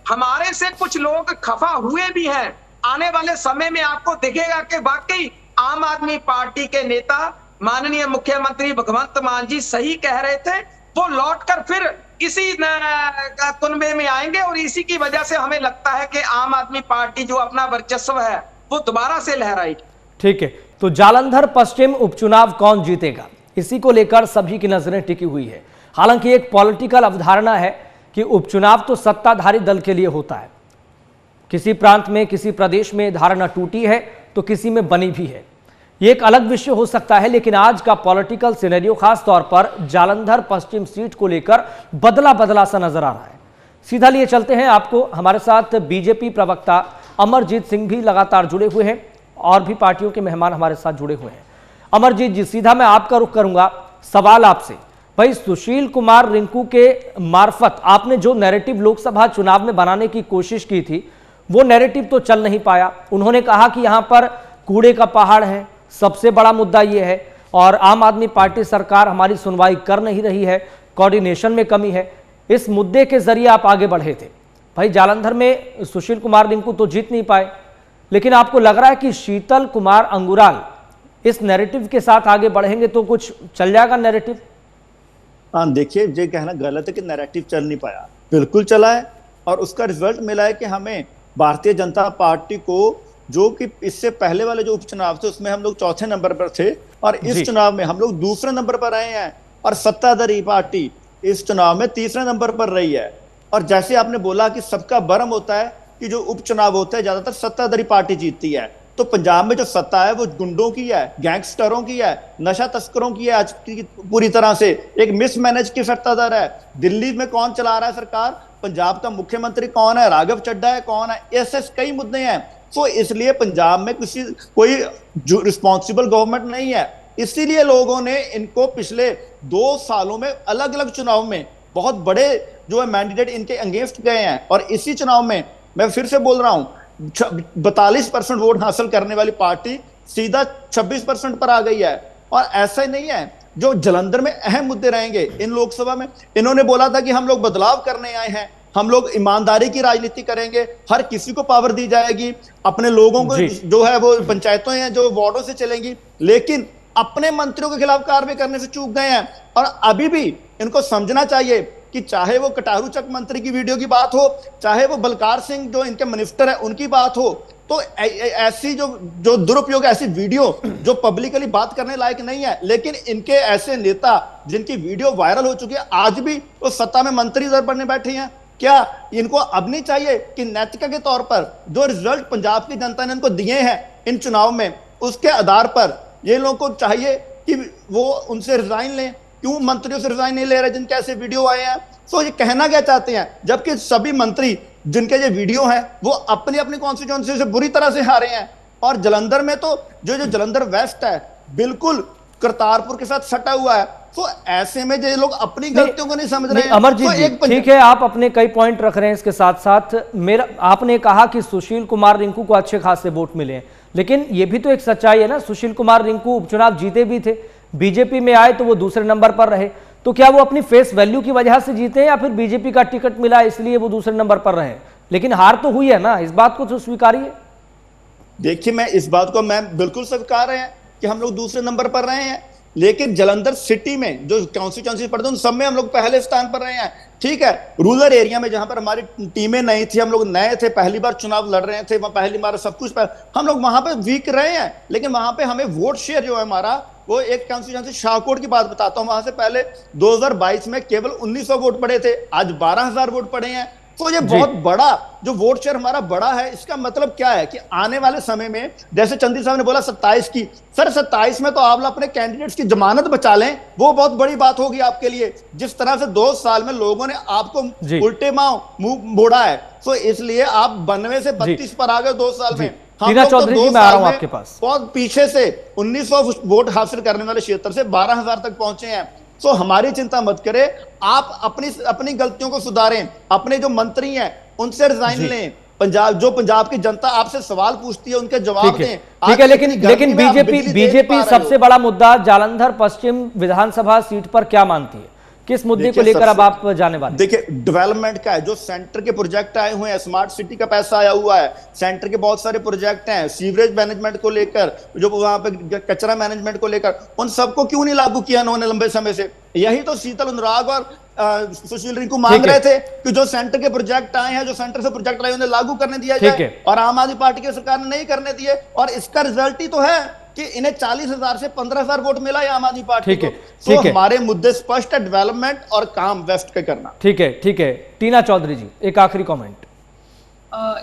हमारे से कुछ लोग खफा हुए भी हैं, आने वाले समय में आपको दिखेगा कि वाकई आम आदमी पार्टी के नेता माननीय मुख्यमंत्री भगवंत मान जी सही कह रहे थे। वो लौटकर फिर इसी कुनबे में आएंगे और इसी की वजह से हमें लगता है कि आम आदमी पार्टी जो अपना वर्चस्व है वो दोबारा से लहराएगी। ठीक है, तो जालंधर पश्चिम उपचुनाव कौन जीतेगा, इसी को लेकर सभी की नजरें टिकी हुई है। हालांकि एक पॉलिटिकल अवधारणा है कि उपचुनाव तो सत्ताधारी दल के लिए होता है। किसी प्रांत में, किसी प्रदेश में धारणा टूटी है तो किसी में बनी भी है, ये एक अलग विषय हो सकता है। लेकिन आज का पॉलिटिकल सिनेरियो खास तौर पर जालंधर पश्चिम सीट को लेकर बदला बदला सा नजर आ रहा है। सीधा लिए चलते हैं आपको, हमारे साथ बीजेपी प्रवक्ता अमरजीत सिंह भी लगातार जुड़े हुए हैं और भी पार्टियों के मेहमान हमारे साथ जुड़े हुए हैं। अमरजीत जी, सीधा मैं आपका रुख करूंगा। सवाल आपसे, भाई सुशील कुमार रिंकू के मार्फत आपने जो नैरेटिव लोकसभा चुनाव में बनाने की कोशिश की थी वो नैरेटिव तो चल नहीं पाया। उन्होंने कहा कि यहां पर कूड़े का पहाड़ है, सबसे बड़ा मुद्दा यह है, और आम आदमी पार्टी सरकार हमारी सुनवाई कर नहीं रही है, कोऑर्डिनेशन में कमी है। इस मुद्दे के जरिए आप आगे बढ़े थे। भाई जालंधर में सुशील कुमार रिंकू तो जीत नहीं पाए, लेकिन आपको लग रहा है कि शीतल कुमार अंगुराल इस नैरेटिव के साथ आगे बढ़ेंगे तो कुछ चल जाएगा नैरेटिव? हाँ, देखिए, ये कहना गलत है कि नैरेटिव चल नहीं पाया, बिल्कुल चला है। और उसका रिजल्ट मिला है कि हमें भारतीय जनता पार्टी को, जो कि इससे पहले वाले जो उपचुनाव थे उसमें हम लोग चौथे नंबर पर थे और इस चुनाव में हम लोग दूसरे नंबर पर रहे हैं, और सत्ताधारी पार्टी इस चुनाव में तीसरे नंबर पर रही है। और जैसे आपने बोला कि सबका भ्रम होता है कि जो उपचुनाव होते हैं ज्यादातर सत्ताधारी पार्टी जीतती है, तो पंजाब में जो सत्ता है वो गुंडों की है, गैंगस्टरों की है, नशा तस्करों की है। आज की पूरी तरह से एक मिसमैनेज की सत्ताधार है। दिल्ली में कौन चला रहा है सरकार, पंजाब का मुख्यमंत्री कौन है, राघव चड्ढा है, कौन है, ऐसे कई मुद्दे हैं। तो इसलिए पंजाब में कोई रिस्पॉन्सिबल गवर्नमेंट नहीं है। इसीलिए लोगों ने इनको पिछले 2 सालों में अलग अलग चुनाव में बहुत बड़े जो है मैंडेट इनके अगेंस्ट गए हैं। और इसी चुनाव में मैं फिर से बोल रहा हूं, 42% वोट हासिल करने वाली पार्टी सीधा 26% पर आ गई है। और ऐसा ही नहीं है, जो जालंधर में अहम मुद्दे रहेंगे इन लोकसभा में, इन्होंने बोला था कि हम लोग बदलाव करने आए हैं, हम लोग ईमानदारी की राजनीति करेंगे, हर किसी को पावर दी जाएगी, अपने लोगों को जो है वो पंचायतों हैं जो वार्डों से चलेंगी, लेकिन अपने मंत्रियों के खिलाफ कार्रवाई करने से चूक गए हैं। और अभी भी इनको समझना चाहिए कि चाहे वो कटारू चक मंत्री की वीडियो की बात हो, चाहे वो बलकार सिंह जो इनके मिनिस्टर है उनकी बात हो, तो ऐसी जो दुरुपयोग, ऐसी वीडियो जो पब्लिकली बात करने लायक नहीं है, लेकिन इनके ऐसे नेता जिनकी वीडियो वायरल हो चुकी है आज भी वो सत्ता में मंत्री दर बनने बैठे हैं। क्या इनको अब नहीं चाहिए कि नैतिकता के तौर पर जो रिजल्ट पंजाब की जनता ने इनको दिए हैं इन चुनाव में, उसके आधार पर ये लोगों को चाहिए कि वो उनसे रिजाइन लें? क्यों मंत्रियों से रिजाइन नहीं ले रहे जिनके ऐसे वीडियो आए हैं? तो ये कहना क्या चाहते हैं, जबकि सभी मंत्री जिनके ये वीडियो हैं वो अपनी अपनी कॉन्स्टिट्यूएंसी से बुरी तरह से हारे हैं। और जालंधर में तो जो जालंधर वेस्ट है बिल्कुल करतारपुर के साथ सटा हुआ है। तो ऐसे में जो लोग अपनी गलतियों को नहीं समझ रहे हैं। अमरजीत जी, ठीक है, आप अपने कई पॉइंट रख रहे हैं, इसके साथ साथ आपने कहा कि सुशील कुमार रिंकू को अच्छे खासे वोट मिले हैं, लेकिन यह भी तो एक सच्चाई है ना, सुशील कुमार रिंकू उपचुनाव जीते भी थे, बीजेपी में आए तो वो दूसरे नंबर पर रहे। तो क्या वो अपनी फेस वैल्यू की वजह से जीते या फिर बीजेपी का टिकट मिला इसलिए वो दूसरे नंबर पर रहे? लेकिन हार तो हुई है ना, इस बात को तो स्वीकारिए। देखिए, मैं इस बात को मैं बिल्कुल स्वीकार रहे हैं कि हम लोग दूसरे नंबर पर रहे हैं, लेकिन जालंधर सिटी में जो कॉन्स्टिट्यूएंसी पड़ते हैं उन सब में हम लोग पहले स्थान पर रहे हैं। ठीक है, रूरल एरिया में जहां पर हमारी टीमें नहीं थी, हम लोग नए थे, पहली बार चुनाव लड़ रहे थे, पहली बार सब कुछ हम लोग वहां पे वीक रहे हैं। लेकिन वहां पे हमें वोट शेयर जो है हमारा, वो एक कॉन्स्टिट्यूएंसी शाहकोट की बात बताता हूं, वहां से पहले 2022 में केवल 1900 वोट पड़े थे, आज 12,000 वोट पड़े हैं। तो ये बहुत बड़ा जो वोट शेयर हमारा बड़ा है, इसका मतलब क्या है कि आने वाले समय में, जैसे चंदी साहब ने बोला 27 की, सर 27 में तो आप अपने कैंडिडेट्स की जमानत बचा लें, वो बहुत बड़ी बात होगी आपके लिए। जिस तरह से 2 साल में लोगों ने आपको उल्टे मुंह मोड़ा है, तो इसलिए आप 92 से 32 पर आ गए 2 साल में। टीना लोग तो चौधरी 2 जी, मैं आ रहा साल हूं में आपके पास। बहुत पीछे से 1900 वोट हासिल करने वाले क्षेत्र से 12,000 तक पहुंचे हैं। तो हमारी चिंता मत करें, आप अपनी गलतियों को सुधारें, अपने जो मंत्री हैं उनसे रिजाइन जी। लें। पंजाब की जनता आपसे सवाल पूछती है, उनके जवाब ठीक है, दें। ठीक है, आज इतनी गर्मी लेकिन में आप बिजली दे नहीं बीजेपी पा रहे सबसे हो। बड़ा मुद्दा जालंधर पश्चिम विधानसभा सीट पर क्या मानती है? किस मुद्दे को देखिए, लेकर अब आप जाने वाले हैं? देखिए, डेवलपमेंट का है, जो सेंटर के प्रोजेक्ट आए हुए हैं, स्मार्ट सिटी का पैसा आया हुआ है, सेंटर के बहुत सारे प्रोजेक्ट हैं, सीवरेज मैनेजमेंट को लेकर, जो वहां पे कचरा मैनेजमेंट को लेकर, उन सबको क्यों नहीं लागू किया इन्होंने लंबे समय से? यही तो शीतल अनुराग और सुशील रिंकू मांग रहे थे कि जो सेंटर के प्रोजेक्ट आए हैं, जो सेंटर से प्रोजेक्ट आए, उन्हें लागू करने दिया जाए, और आम आदमी पार्टी की सरकार ने नहीं करने दिए। और इसका रिजल्ट ही तो है कि इन्हें 40,000 से 15,000 वोट मिला है आम आदमी पार्टी को। तो हमारे मुद्दे स्पष्ट है, डेवलपमेंट और काम वेस्ट के करना। ठीक है, ठीक है। टीना चौधरी जी, एक आखिरी कमेंट।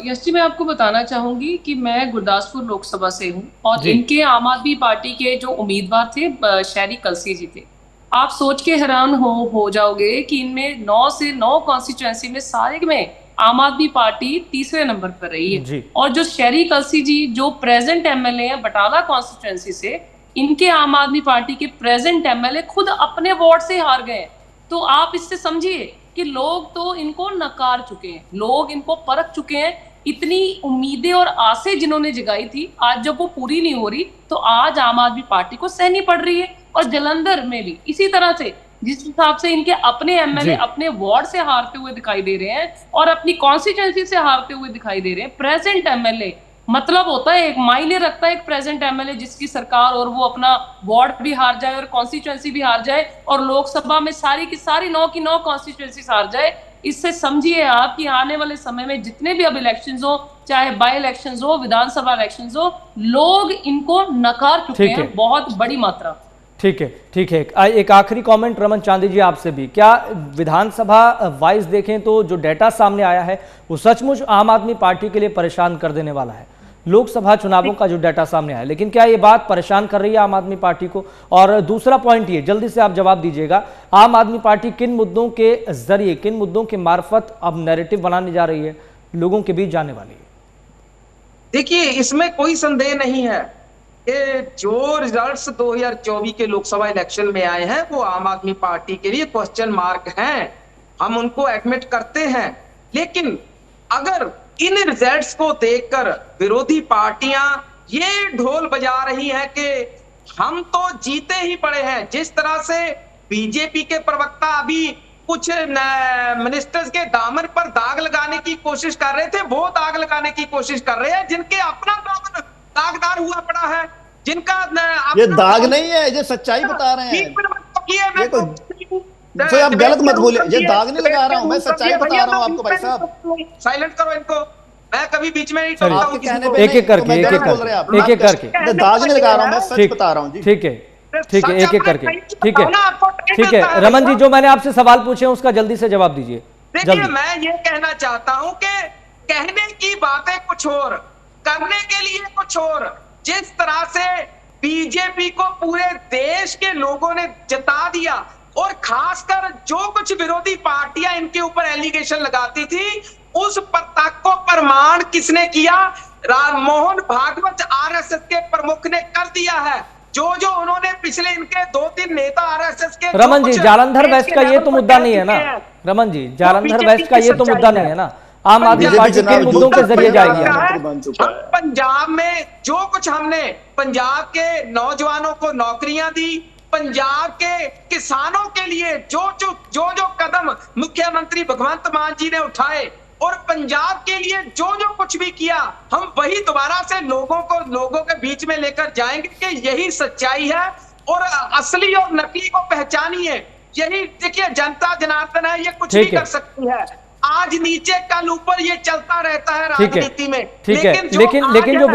यश जी, मैं आपको बताना चाहूंगी कि मैं गुरदासपुर लोकसभा से हूं और इनके आम आदमी पार्टी के जो उम्मीदवार थे शहरी कलसी जी थे। आप सोच के हैरान हो जाओगे कि इनमें 9 से 9 कॉन्स्टिट्यूएंसी में सारे में आम आदमी पार्टी तीसरे नंबर पर रही है। और जो शहरी कलसी जी जो प्रेजेंट एमएलए हैं बटाला कॉन्स्टिट्यूएंसी से, इनके आम आदमी पार्टी के प्रेजेंट एमएलए खुद अपने वार्ड से हार गए। तो आप इससे समझिए कि लोग तो इनको नकार चुके हैं, लोग इनको परख चुके हैं। इतनी उम्मीदें और आसें जिन्होंने जगाई थी, आज जब वो पूरी नहीं हो रही तो आज आम आदमी पार्टी को सहनी पड़ रही है। और जलंधर में भी इसी तरह से, जिस हिसाब से इनके अपने एमएलए अपने वार्ड से हारते हुए दिखाई दे रहे हैं और अपनी कॉन्स्टिट्यूएंसी से हारते हुए दिखाई दे रहे हैं। प्रेजेंट एमएलए मतलब होता है, एक मायने रखता है एक प्रेजेंट एमएलए जिसकी सरकार और वो अपना वार्ड भी हार जाए और कॉन्स्टिट्यूएंसी भी हार जाए और लोकसभा में सारी की सारी 9 की 9 कॉन्स्टिट्यूएंसी हार जाए। इससे समझिए आप कि आने वाले समय में जितने भी अब इलेक्शंस हो, चाहे बाई इलेक्शंस हो, विधानसभा इलेक्शंस हो, लोग इनको नकार चुके हैं बहुत बड़ी मात्रा। ठीक है, ठीक है। एक आखिरी कमेंट रमन चांदी जी आपसे भी। क्या विधानसभा वाइज देखें तो जो डेटा सामने आया है वो सचमुच आम आदमी पार्टी के लिए परेशान कर देने वाला है? लोकसभा चुनावों का जो डाटा सामने आया, लेकिन क्या ये बात परेशान कर रही है आम आदमी पार्टी को? और दूसरा पॉइंट ये, जल्दी से आप जवाब दीजिएगा, आम आदमी पार्टी किन मुद्दों के जरिए, किन मुद्दों के मार्फत अब नैरेटिव बनाने जा रही है, लोगों के बीच जाने वाली है? देखिए, इसमें कोई संदेह नहीं है कि जो रिजल्ट्स 2024 के लोकसभा इलेक्शन में आए हैं वो आम आदमी पार्टी के लिए क्वेश्चन मार्क हैं। हम उनको एडमिट करते हैं, लेकिन अगर इन रिजल्ट्स को देखकर विरोधी पार्टियां ये ढोल बजा रही हैं कि हम तो जीते ही पड़े हैं, जिस तरह से बीजेपी के प्रवक्ता अभी कुछ मिनिस्टर्स के दामन पर दाग लगाने की कोशिश कर रहे थे, वो दाग लगाने की कोशिश कर रहे हैं जिनके अपना दामन दागदार हुआ पड़ा है, जिनका ये दाग नहीं है, ये सच्चाई बता रहे हैं। तो आप गलत मत बोलिए, ये दाग नहीं लगा रहा हूं, मैं सच्चाई बता रहा हूं आपको भाई साहब। साइलेंट करो इनको, मैं कभी बीच में नहीं एक एक करके दाग नहीं लगा रहा हूं, मैं सच बता रहा हूं जी। ठीक है, ठीक है, एक एक करके। ठीक है, ठीक है रमन जी, जो मैंने आपसे सवाल पूछे हैं उसका जल्दी से जवाब दीजिए। देखिए, मैं ये कहना चाहता हूं कि कहने की बातें कुछ और, करने के लिए कुछ और। जिस तरह से बीजेपी को पूरे देश के लोगों ने जता दिया और खासकर जो कुछ विरोधी पार्टियां इनके ऊपर एलिगेशन लगाती थी, उस तक को प्रमाण किसने किया? मोहन भागवत आरएसएस के प्रमुख ने कर दिया है। जो उन्होंने पिछले इनके 2-3 नेता आरएसएस के, रमन जी, जालंधर वेस्ट का ये तो मुद्दा नहीं है ना रमन जी, जालंधर वेस्ट का ये तो मुद्दा नहीं है ना, आम आदमी पार्टी के मुद्दों के जरिए जाएगी। पंजाब में जो कुछ हमने पंजाब के नौजवानों को नौकरियां दी, पंजाब के किसानों के लिए जो कदम मुख्यमंत्री भगवंत मान जी ने उठाए और पंजाब के लिए जो कुछ भी किया, हम वही दोबारा से लोगों के बीच में लेकर जाएंगे कि यही सच्चाई है और असली और नकली को पहचानिए। यही देखिए, जनता जनार्दन है, ये कुछ नहीं कर सकती है। आज नीचे कल ऊपर ये चलता रहता है राजनीति में। ठीक है, लेकिन जो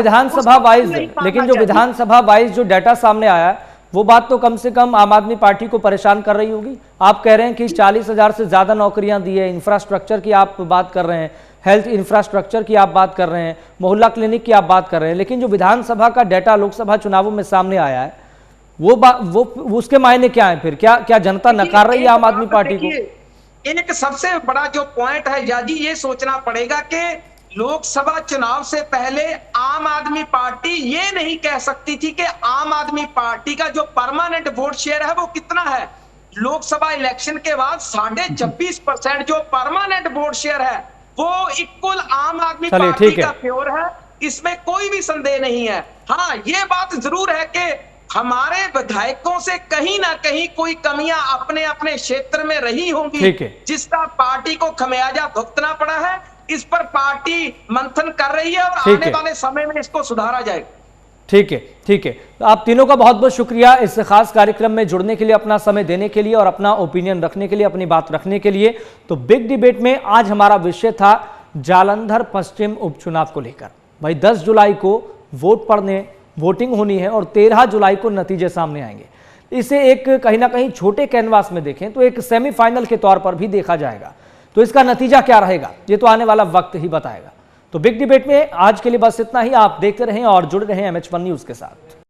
विधानसभा वाइज जो डाटा सामने आया है वो बात तो कम से कम आम आदमी पार्टी को परेशान कर रही होगी। आप कह रहे हैं कि 40,000 से ज्यादा नौकरियां दी है, इंफ्रास्ट्रक्चर की आप बात कर रहे हैं, हेल्थ इंफ्रास्ट्रक्चर की आप बात कर रहे हैं, मोहल्ला क्लिनिक की आप बात कर रहे हैं, लेकिन जो विधानसभा का डाटा लोकसभा चुनावों में सामने आया है वो उसके मायने क्या है? फिर क्या जनता नकार रही है आम आदमी पार्टी को? एक सबसे बड़ा जो पॉइंट है याजी, ये सोचना पड़ेगा कि लोकसभा चुनाव से पहले आम आदमी पार्टी ये नहीं कह सकती थी कि आम आदमी पार्टी का जो परमानेंट वोट शेयर है वो कितना है। लोकसभा इलेक्शन के बाद 26.5% जो परमानेंट वोट शेयर है वो इक्वल आम आदमी पार्टी का प्योर है, इसमें कोई भी संदेह नहीं है। हाँ, ये बात जरूर है कि हमारे विधायकों से कहीं ना कहीं कोई कमियां अपने अपने क्षेत्र में रही होंगी, जिसका पार्टी को खमियाजा भुगतना पड़ा है। इस पर पार्टी मंथन कर रही है और आने वाले समय में इसको सुधारा जाएगा। ठीक है, ठीक है। तो आप तीनों का बहुत बहुत शुक्रिया इस खास कार्यक्रम में जुड़ने के लिए, अपना समय देने के लिए और अपना ओपिनियन रखने के लिए, अपनी बात रखने के लिए। तो बिग डिबेट में आज हमारा विषय था जालंधर पश्चिम उपचुनाव को लेकर। भाई 10 जुलाई को वोटिंग होनी है और 13 जुलाई को नतीजे सामने आएंगे। इसे एक कहीं ना कहीं छोटे कैनवास में देखें तो एक सेमीफाइनल के तौर पर भी देखा जाएगा। तो इसका नतीजा क्या रहेगा ये तो आने वाला वक्त ही बताएगा। तो बिग डिबेट में आज के लिए बस इतना ही। आप देखते रहें और जुड़े रहें MH1 न्यूज के साथ।